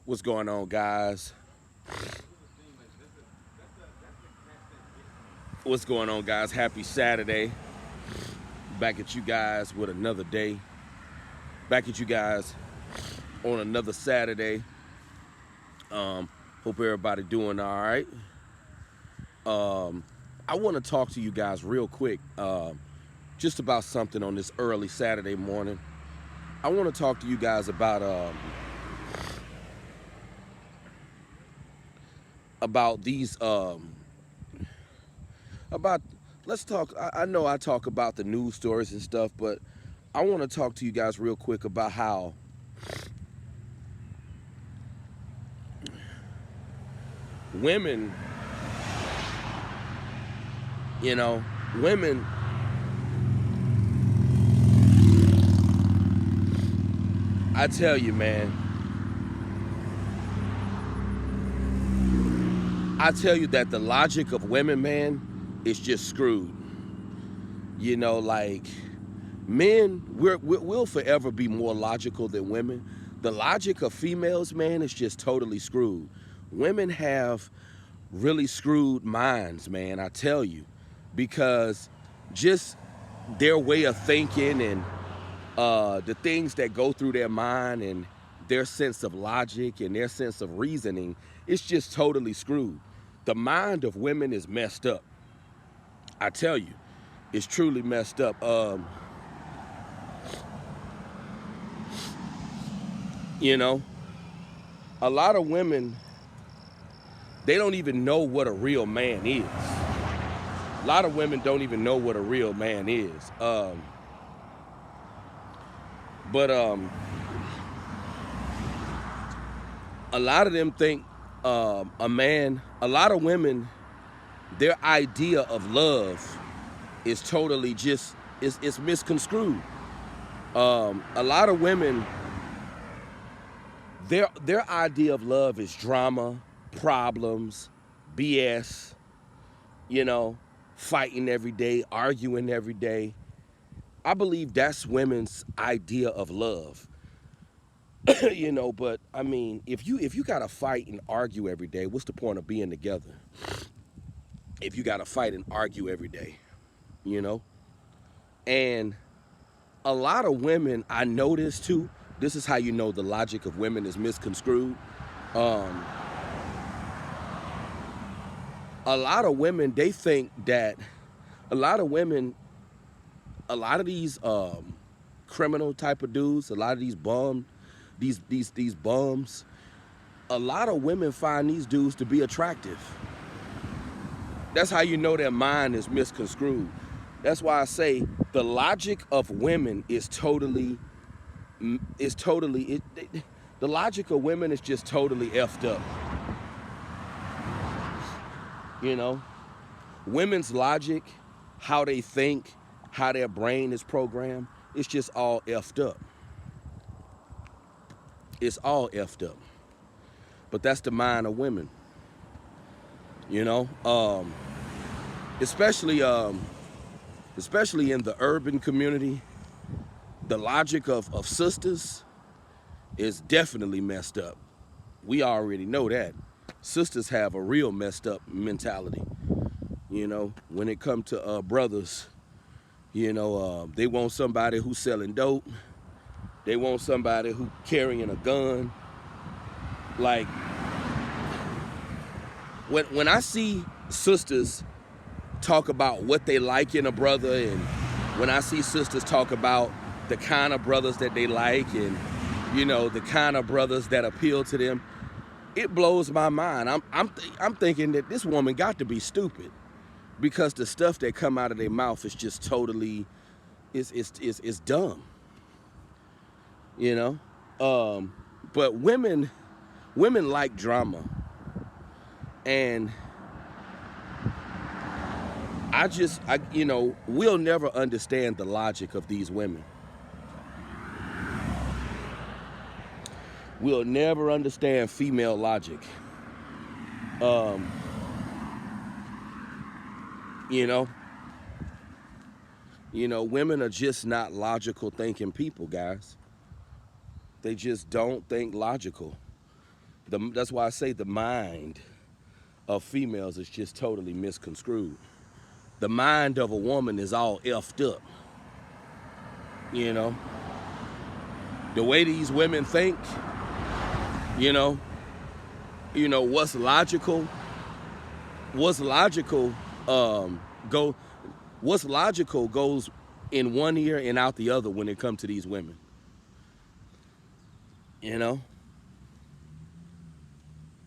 What's going on, guys? What's going on, guys? Happy Saturday. Back at you guys with another day. Back at you guys on another Saturday. Hope everybody doing all right. I want to talk to you guys real quick, just about something on this early Saturday morning. I want to talk to you guys about these about let's talk. I know I talk about the news stories and stuff, but I want to talk to you guys real quick about how women, you know, women, I tell you, man, I tell you that the logic of women, man, is just screwed. Like men, we'll forever be more logical than women. The logic of females, man, is just totally screwed. Women have really screwed minds, man, I tell you, because just their way of thinking and the things that go through their mind and their sense of logic and their sense of reasoning, it's just totally screwed. The mind of women is messed up. I tell you, it's truly messed up. You know, a lot of women, they don't even know what a real man is. A lot of women don't even know what a real man is. But a lot of them think a lot of women, their idea of love is totally just, it's misconstrued. A lot of women, their idea of love is drama, problems, BS, fighting every day, arguing every day. I believe that's women's idea of love. But I mean, if you gotta fight and argue every day, what's the point of being together? If you gotta fight and argue every day, you know? And a lot of women, I notice too, this is how you know the logic of women is misconstrued. Um, a lot of women, they think that a lot of women, a lot of these criminal type of dudes, a lot of these these bums, a lot of women find these dudes to be attractive. That's how you know their mind is misconstrued. That's why I say the logic of women is totally the logic of women is just totally effed up. You know, women's logic, how they think, how their brain is programmed, it's just all effed up. It's all effed up. But that's the mind of women. You know, especially especially in the urban community, the logic of sisters is definitely messed up. We already know that. Sisters have a real messed up mentality. When it comes to brothers, they want somebody who's selling dope. They want somebody who carrying a gun. Like, when I see sisters talk about what they like in a brother, and when I see sisters talk about the kind of brothers that they like, and the kind of brothers that appeal to them, it blows my mind. I'm thinking that this woman got to be stupid, because the stuff that come out of their mouth is just totally is dumb. But women like drama, and we'll never understand the logic of these women. We'll never understand female logic. Um, you know, Women are just not logical thinking people, guys. They just don't think logical. That's why I say the mind of females is just totally misconstrued. The mind of a woman is all effed up. You know, the way these women think, you know, what's logical, what's logical, go, what's logical goes in one ear and out the other when it comes to these women. You know,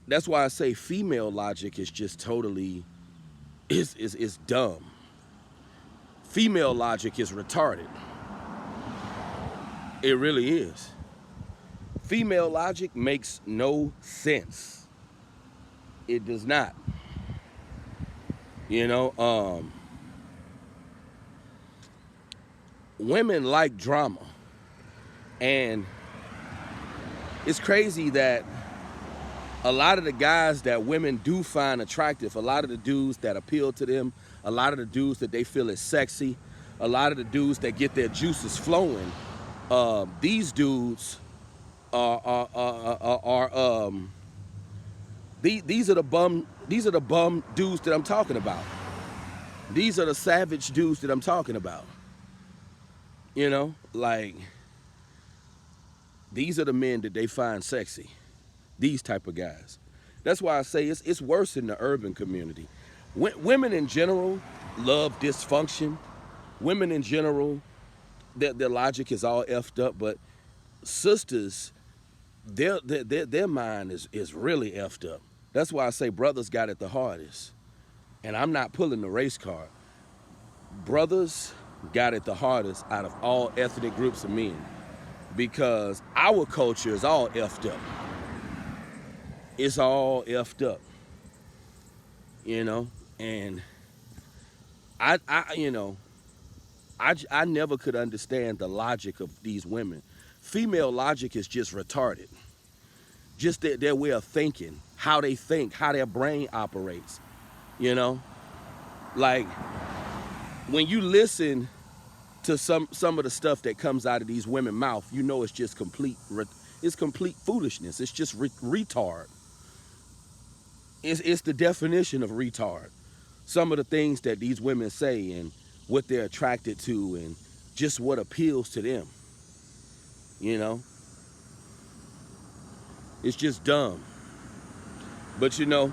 that's why I say female logic is just totally, is dumb. Female logic is retarded. It really is. Female logic makes no sense. It does not. You know, women like drama. And it's crazy that a lot of the guys that women do find attractive, a lot of the dudes that appeal to them, a lot of the dudes that they feel is sexy, a lot of the dudes that get their juices flowing, these dudes these are the bum dudes that I'm talking about. These are the savage dudes that I'm talking about. You know, like, these are the men that they find sexy. These type of guys. That's why I say it's worse in the urban community. Women in general love dysfunction. Women in general, their logic is all effed up, but sisters, their mind is really effed up. That's why I say brothers got it the hardest. And I'm not pulling the race card. Brothers got it the hardest out of all ethnic groups of men, because our culture is all effed up. It's all effed up, you know. And I never could understand the logic of these women. Female logic is just retarded. Just their way of thinking, how they think, how their brain operates, you know. Like, when you listen to some of the stuff that comes out of these women's mouth, you know it's just complete foolishness. It's just retard. It's the definition of retard. Some of the things that these women say and what they're attracted to and just what appeals to them. You know? It's just dumb. But, you know,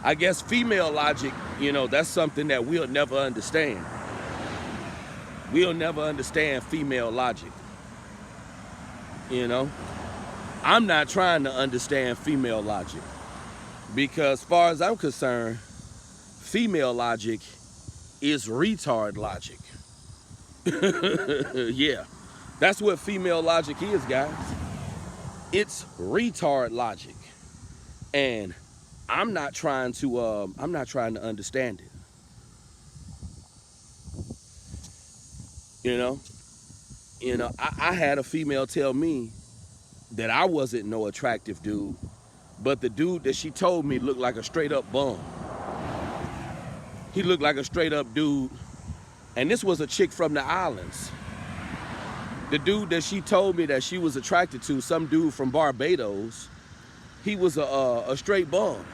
I guess female logic, you know, that's something that we'll never understand. We'll never understand female logic. You know? I'm not trying to understand female logic, because as far as I'm concerned, female logic is retard logic. Yeah, that's what female logic is, guys. It's retard logic, and I'm not trying to understand it. You know, I had a female tell me that I wasn't no attractive dude, but the dude that she told me looked like a straight up bum. He looked like a straight up dude, and this was a chick from the islands. The dude that she told me that she was attracted to, some dude from Barbados, he was a straight bum.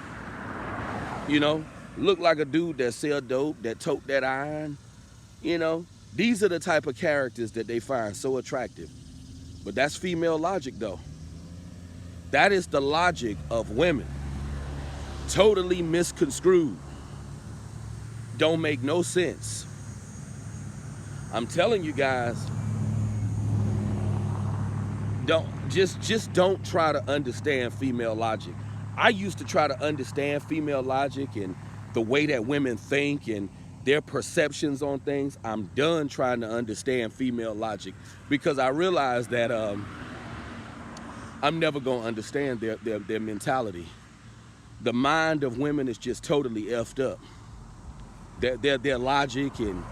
You know, looked like a dude that sell dope, that tote that iron. You know, these are the type of characters that they find so attractive. But that's female logic, though. That is the logic of women. Totally misconstrued. Don't make no sense. I'm telling you guys, don't try to understand female logic. I used to try to understand female logic and the way that women think and their perceptions on things. I'm done trying to understand female logic, because I realized that I'm never gonna understand their mentality. The mind of women is just totally effed up. Their logic and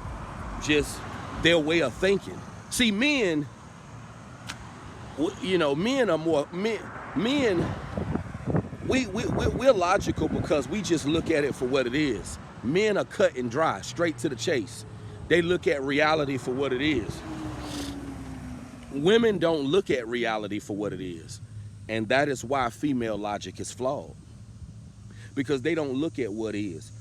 just their way of thinking. See, men, you know, men are more men. We're logical because we just look at it for what it is. Men are cut and dry, straight to the chase. They look at reality for what it is. Women don't look at reality for what it is. And that is why female logic is flawed. Because they don't look at what is.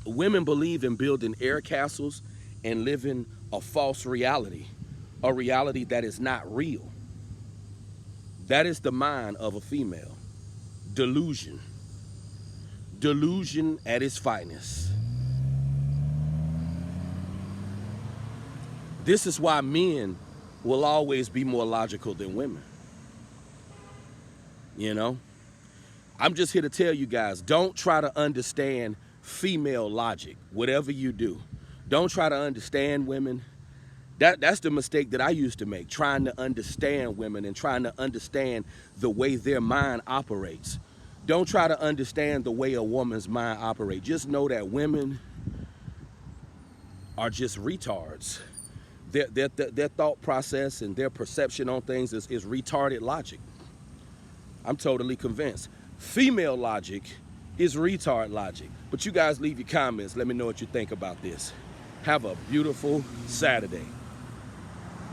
Women believe in building air castles and living a false reality, a reality that is not real. That is the mind of a female. Delusion. Delusion at its finest. This is why men will always be more logical than women. You know? I'm just here to tell you guys, don't try to understand female logic, whatever you do. Don't try to understand women. That's the mistake that I used to make, trying to understand women and trying to understand the way their mind operates. Don't try to understand the way a woman's mind operates. Just know that women are just retards. Their thought process and their perception on things is retarded logic. I'm totally convinced. Female logic is retard logic. But you guys leave your comments. Let me know what you think about this. Have a beautiful Saturday.